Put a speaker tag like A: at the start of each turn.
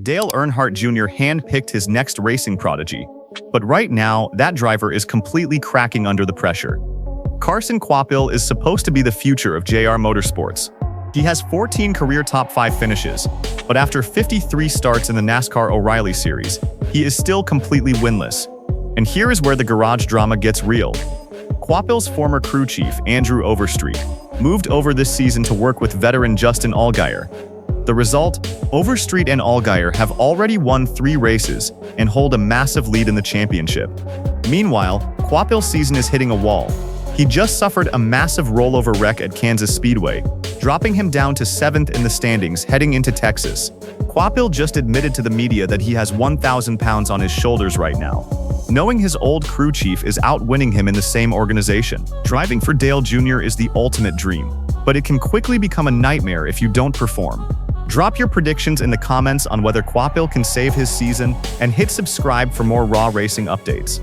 A: Dale Earnhardt Jr. handpicked his next racing prodigy, but right now, that driver is completely cracking under the pressure. Carson Kvapil is supposed to be the future of JR Motorsports. He has 14 career top 5 finishes, but after 53 starts in the NASCAR O'Reilly Series, he is still completely winless. And here is where the garage drama gets real. Kvapil's former crew chief, Andrew Overstreet, moved over this season to work with veteran Justin Allgaier. The result? Overstreet and Allgaier have already won 3 races and hold a massive lead in the championship. Meanwhile, Kvapil's season is hitting a wall. He just suffered a massive rollover wreck at Kansas Speedway, dropping him down to 7th in the standings heading into Texas. Kvapil just admitted to the media that he has 1,000 pounds on his shoulders right now, knowing his old crew chief is outwinning him in the same organization. Driving for Dale Jr. is the ultimate dream, but it can quickly become a nightmare if you don't perform. Drop your predictions in the comments on whether Kvapil can save his season, and hit subscribe for more raw racing updates.